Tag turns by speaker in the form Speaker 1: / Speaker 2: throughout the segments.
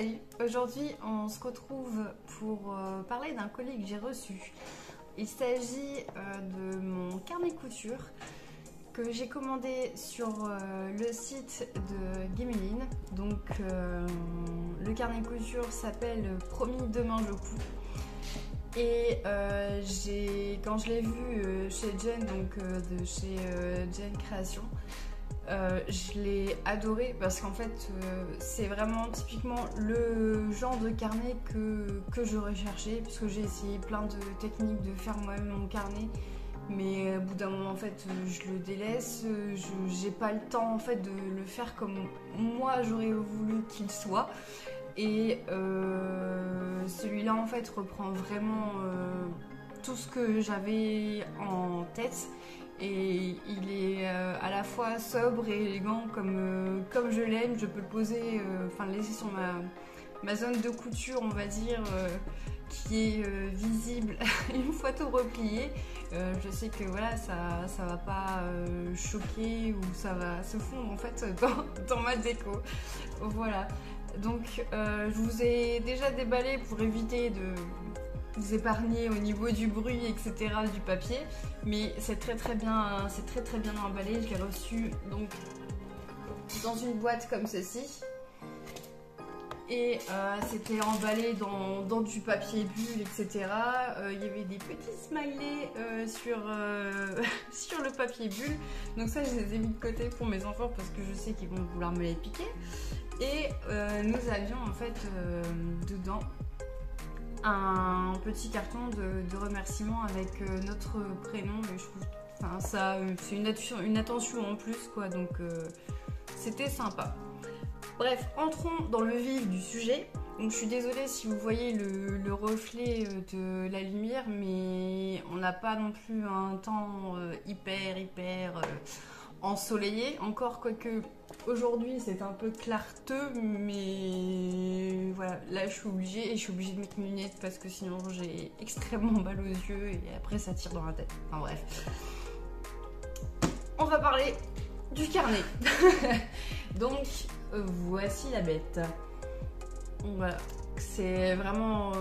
Speaker 1: Salut, aujourd'hui on se retrouve pour parler d'un colis que j'ai reçu. Il s'agit de mon carnet couture que j'ai commandé sur le site de Gemeline. Donc le carnet couture s'appelle Promis demain je couds. Et quand je l'ai vu chez Jen, donc de chez Jen Création, je l'ai adoré parce qu'en fait c'est vraiment typiquement le genre de carnet que je recherchais, puisque j'ai essayé plein de techniques de faire moi-même mon carnet, mais au bout d'un moment en fait je le délaisse, j'ai pas le temps en fait de le faire comme moi j'aurais voulu qu'il soit. Et celui-là en fait reprend vraiment tout ce que j'avais en tête. Et il est à la fois sobre et élégant comme je l'aime. Je peux le poser, enfin le laisser sur ma zone de couture, on va dire, qui est visible une fois tout replié. Je sais que voilà, ça va pas choquer ou ça va se fondre en fait dans ma déco. Voilà. Donc je vous ai déjà déballé pour éviter de vous épargner au niveau du bruit, etc., du papier, mais c'est très bien emballé. Je l'ai reçu donc dans une boîte comme ceci, et c'était emballé dans du papier bulle, etc. Il y avait des petits smileys sur le papier bulle, donc ça je les ai mis de côté pour mes enfants parce que je sais qu'ils vont vouloir me les piquer. Et nous avions en fait dedans un petit carton de remerciement avec notre prénom, mais je trouve, enfin, ça c'est une attention en plus quoi, donc c'était sympa. Bref, entrons dans le vif du sujet. Donc je suis désolée si vous voyez le reflet de la lumière, mais on n'a pas non plus un temps hyper ensoleillé, encore quoique aujourd'hui c'est un peu clarteux, mais voilà, là je suis obligée de mettre mes lunettes parce que sinon j'ai extrêmement mal aux yeux et après ça tire dans la tête. Enfin bref, on va parler du carnet. Donc voici la bête. Voilà, c'est vraiment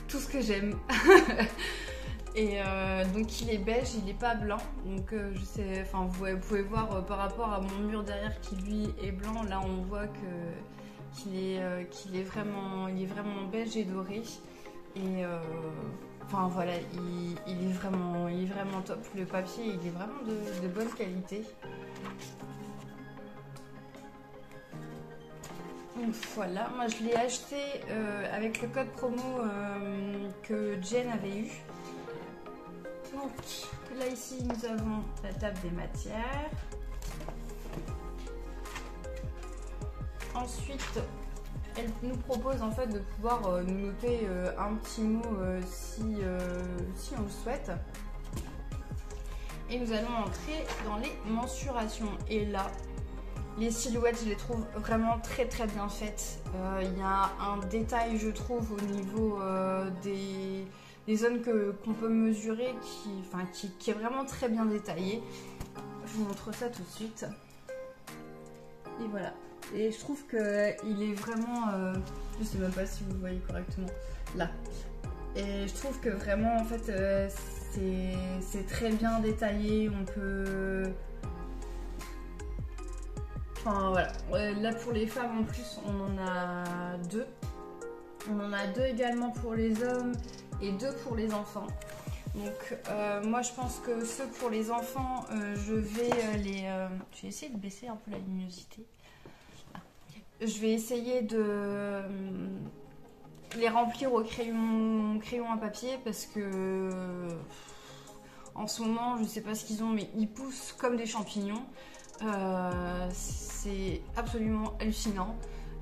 Speaker 1: tout ce que j'aime. Et donc il est beige, il n'est pas blanc, donc je sais, enfin vous pouvez voir par rapport à mon mur derrière qui lui est blanc, là on voit qu'il est vraiment beige et doré. Et enfin voilà, il est vraiment top. Le papier il est vraiment de bonne qualité. Donc voilà, moi je l'ai acheté avec le code promo que Jen avait eu. Donc là ici nous avons la table des matières. Ensuite elle nous propose en fait de pouvoir nous noter un petit mot si on le souhaite. Et nous allons entrer dans les mensurations. Et là les silhouettes je les trouve vraiment très bien faites. Il y a un détail je trouve au niveau des zones qu'on peut mesurer qui est vraiment très bien détaillé. Je vous montre ça tout de suite. Et voilà. Et je trouve qu'il est vraiment... je sais même pas si vous voyez correctement. Là. Et je trouve que vraiment en fait c'est très bien détaillé. On peut... Enfin voilà. Là pour les femmes en plus on en a deux. On en a deux également pour les hommes et deux pour les enfants. Donc moi je pense que ceux pour les enfants, je vais essayer de baisser un peu la luminosité. Je vais essayer de les remplir au crayon à papier parce que en ce moment je sais pas ce qu'ils ont, mais ils poussent comme des champignons. C'est absolument hallucinant.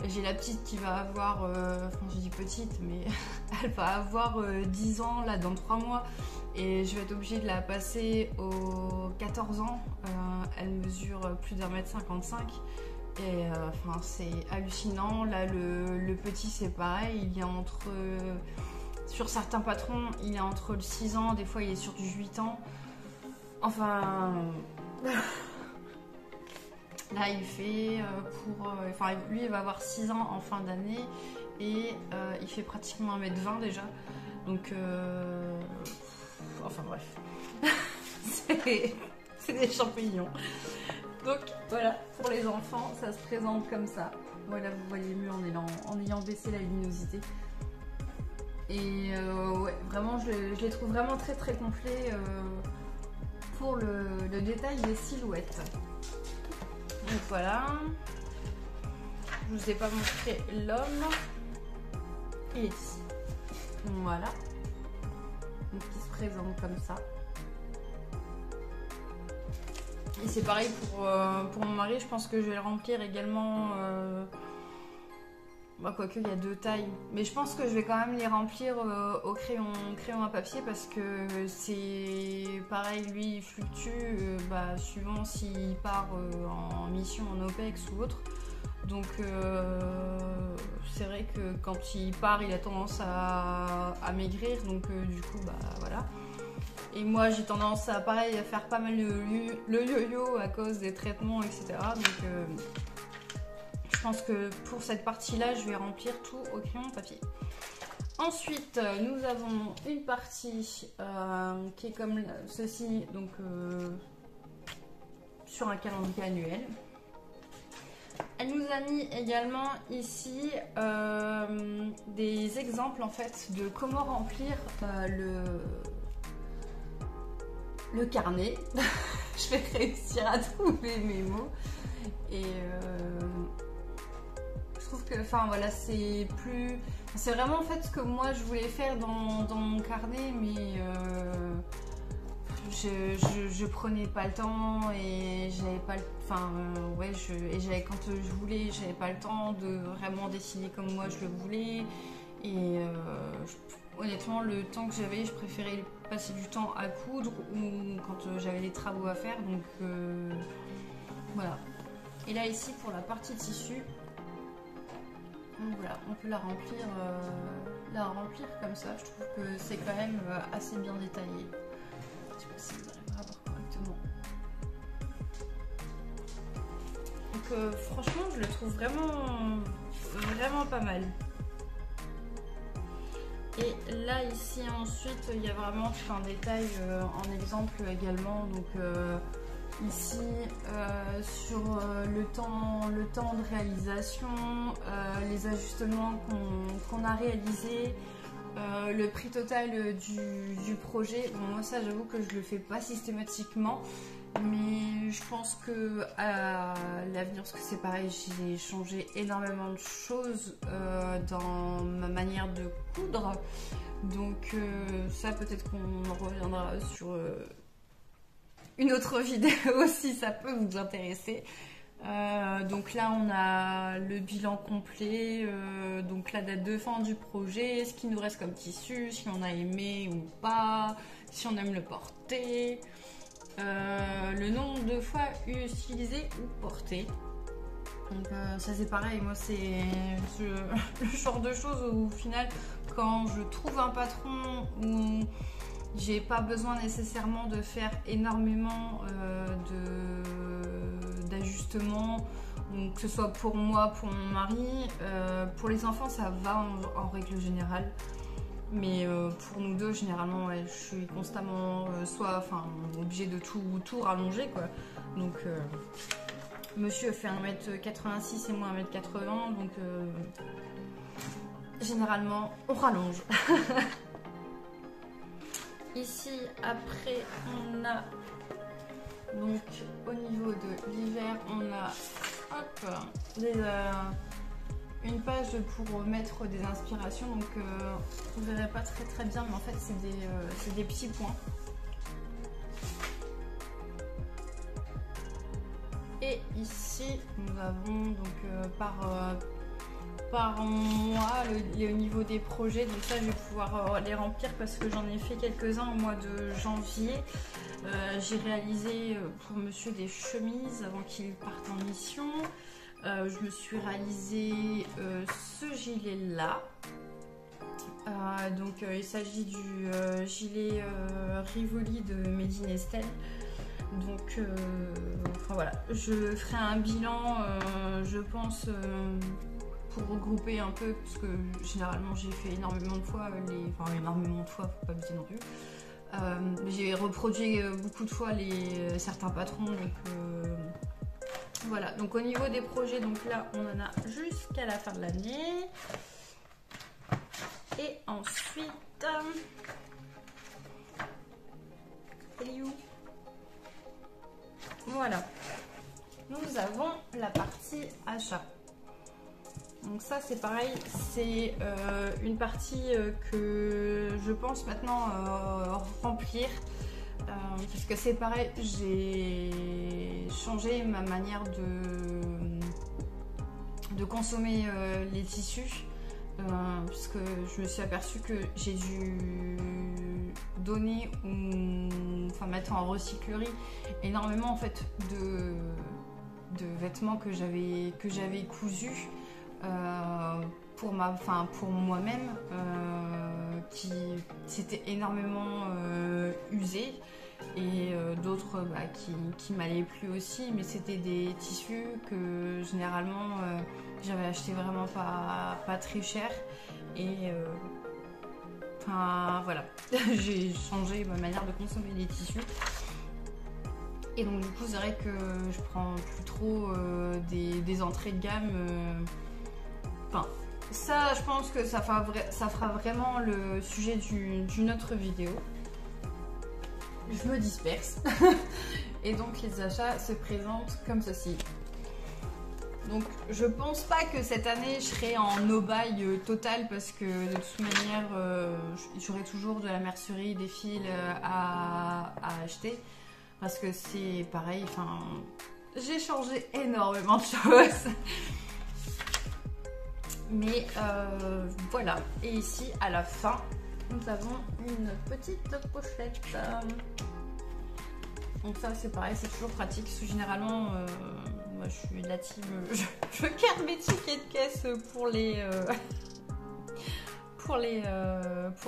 Speaker 1: J'ai la petite qui va avoir, enfin je dis petite, mais elle va avoir 10 ans là dans 3 mois et je vais être obligée de la passer aux 14 ans. Elle mesure plus d'1,55 m et enfin c'est hallucinant. Là le petit c'est pareil, il est entre, sur certains patrons il est entre le 6 ans, des fois il est sur du 8 ans. Enfin... Là, il fait enfin, lui, il va avoir 6 ans en fin d'année et il fait pratiquement 1m20 déjà. Donc, enfin bref, c'est des champignons. Donc voilà, pour les enfants, ça se présente comme ça. Voilà, vous voyez mieux en ayant baissé la luminosité. Et ouais, vraiment, je les trouve vraiment très très complets pour le détail des silhouettes. Donc voilà, je vous ai pas montré l'homme. Il est ici. Voilà, donc il se présente comme ça. Et c'est pareil pour mon mari, je pense que je vais le remplir également. Quoique il y a 2 tailles, mais je pense que je vais quand même les remplir au crayon à papier parce que c'est pareil, lui il fluctue suivant s'il part en mission en OPEX ou autre. Donc c'est vrai que quand il part, il a tendance à maigrir, donc du coup voilà. Et moi j'ai tendance à faire pas mal le yo-yo à cause des traitements, etc. Donc je pense que pour cette partie-là, je vais remplir tout au crayon papier. Ensuite, nous avons une partie qui est comme ceci, donc sur un calendrier annuel. Elle nous a mis également ici des exemples en fait de comment remplir le carnet. Je vais réussir à trouver mes mots et je trouve que, enfin voilà, c'est vraiment en fait ce que moi je voulais faire dans mon carnet, mais je prenais pas le temps et j'avais pas quand je voulais, j'avais pas le temps de vraiment dessiner comme moi je le voulais. Et honnêtement, le temps que j'avais, je préférais passer du temps à coudre ou quand j'avais des travaux à faire. Donc voilà. Et là ici pour la partie tissu, donc voilà, on peut la remplir comme ça. Je trouve que c'est quand même assez bien détaillé. Je sais pas si vous arriverez à voir correctement. Donc franchement, je le trouve vraiment pas mal. Et là ici ensuite, il y a vraiment tout un détail en exemple également. Donc ici sur le temps de réalisation, les ajustements qu'on a réalisés, le prix total du projet. Bon, moi ça j'avoue que je le fais pas systématiquement, mais je pense que à l'avenir, parce que c'est pareil, j'ai changé énormément de choses dans ma manière de coudre, donc ça peut-être qu'on reviendra sur une autre vidéo si ça peut vous intéresser. Donc là on a le bilan complet, donc la date de fin du projet, ce qui nous reste comme tissu, si on a aimé ou pas, si on aime le porter, le nombre de fois utilisé ou porté. Donc ça c'est pareil, moi c'est le genre de choses où au final quand je trouve un patron où j'ai pas besoin nécessairement de faire énormément d'ajustements, que ce soit pour moi, pour mon mari, pour les enfants ça va en règle générale, mais pour nous deux généralement ouais, je suis constamment obligée de tout rallonger quoi. Donc monsieur fait 1m86 et moi 1m80, donc généralement on rallonge. Ici, après, on a, donc, au niveau de l'hiver, on a une page pour mettre des inspirations. Donc, vous ne verrez pas très bien, mais en fait, c'est des petits points. Et ici, nous avons donc par mois au niveau des projets, donc ça je vais pouvoir les remplir parce que j'en ai fait quelques-uns au mois de janvier. J'ai réalisé pour monsieur des chemises avant qu'il parte en mission. Je me suis réalisé ce gilet là, donc il s'agit du gilet Rivoli de Made in Estelle. Donc enfin voilà, je ferai un bilan je pense pour regrouper un peu, parce que généralement j'ai fait énormément de fois énormément de fois, faut pas abuser non plus. J'ai reproduit beaucoup de fois certains patrons, donc voilà. Donc au niveau des projets, donc là on en a jusqu'à la fin de l'année. Et ensuite, elle est où? Voilà, nous avons la partie achat. Donc ça c'est pareil, c'est une partie que je pense maintenant remplir, parce que c'est pareil, j'ai changé ma manière de consommer les tissus, puisque je me suis aperçue que j'ai dû donner enfin mettre en recyclerie énormément en fait de vêtements que j'avais cousus pour moi-même, qui s'était énormément usé, et d'autres qui m'allaient plus aussi, mais c'était des tissus que généralement j'avais acheté vraiment pas très cher, et enfin voilà, j'ai changé ma manière de consommer les tissus. Et donc du coup c'est vrai que je prends plus trop des entrées de gamme. Enfin, ça je pense que ça fera vraiment le sujet d'une autre vidéo. Je me disperse. Et donc les achats se présentent comme ceci. Donc je pense pas que cette année je serai en no-buy total, parce que de toute manière j'aurai toujours de la mercerie, des fils à acheter. Parce que c'est pareil, enfin, j'ai changé énormément de choses. Mais voilà. Et ici, à la fin, nous avons une petite pochette. Donc ça, c'est pareil, c'est toujours pratique. Parce que généralement, moi, je suis de la team. Je garde mes tickets de caisse pour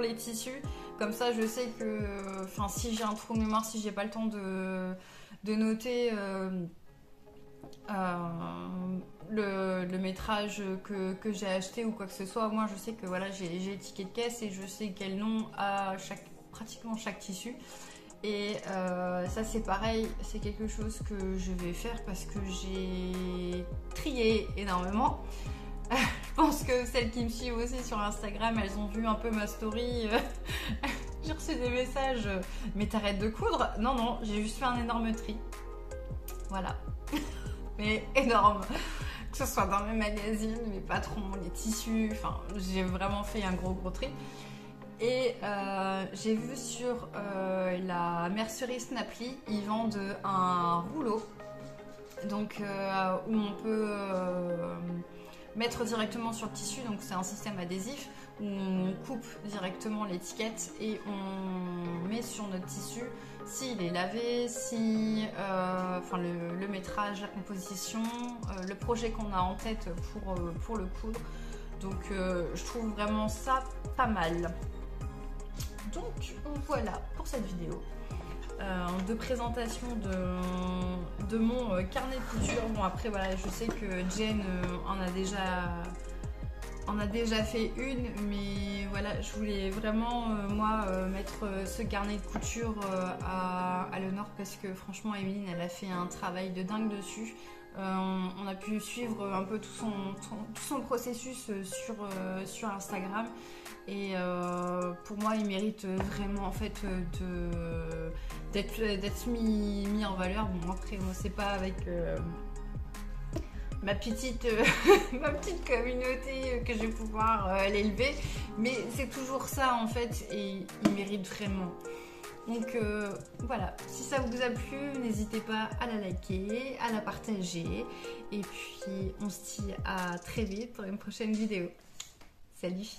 Speaker 1: les tissus. Comme ça, je sais que, enfin, si j'ai un trou de mémoire, si j'ai pas le temps de noter le métrage que j'ai acheté ou quoi que ce soit, moi je sais que voilà, j'ai les tickets de caisse et je sais quel nom a pratiquement chaque tissu. Et ça c'est pareil, c'est quelque chose que je vais faire parce que j'ai trié énormément. Je pense que celles qui me suivent aussi sur Instagram, elles ont vu un peu ma story. J'ai reçu des messages, mais t'arrêtes de coudre? Non, non, j'ai juste fait un énorme tri. Voilà. Mais énorme. Que ce soit dans mes magazines, mes patrons, les tissus, enfin, j'ai vraiment fait un gros tri. Et j'ai vu sur la mercerie Snapply, ils vendent un rouleau. Donc, où on peut mettre directement sur le tissu, donc c'est un système adhésif où on coupe directement l'étiquette et on met sur notre tissu s'il est lavé, si enfin le métrage, la composition, le projet qu'on a en tête pour le coudre. Donc je trouve vraiment ça pas mal. Donc voilà pour cette vidéo de présentation de mon carnet de couture. Bon après voilà, je sais que Jen en a déjà fait une, mais voilà, je voulais vraiment moi mettre ce carnet de couture à l'honneur, parce que franchement Emeline elle a fait un travail de dingue dessus. On a pu suivre un peu tout son processus sur Instagram, et pour moi il mérite vraiment en fait d'être mis en valeur. Bon après on ne sait pas avec ma petite communauté que je vais pouvoir l'élever, mais c'est toujours ça en fait, et il mérite vraiment. Donc voilà, si ça vous a plu, n'hésitez pas à la liker, à la partager, et puis on se dit à très vite pour une prochaine vidéo. Salut!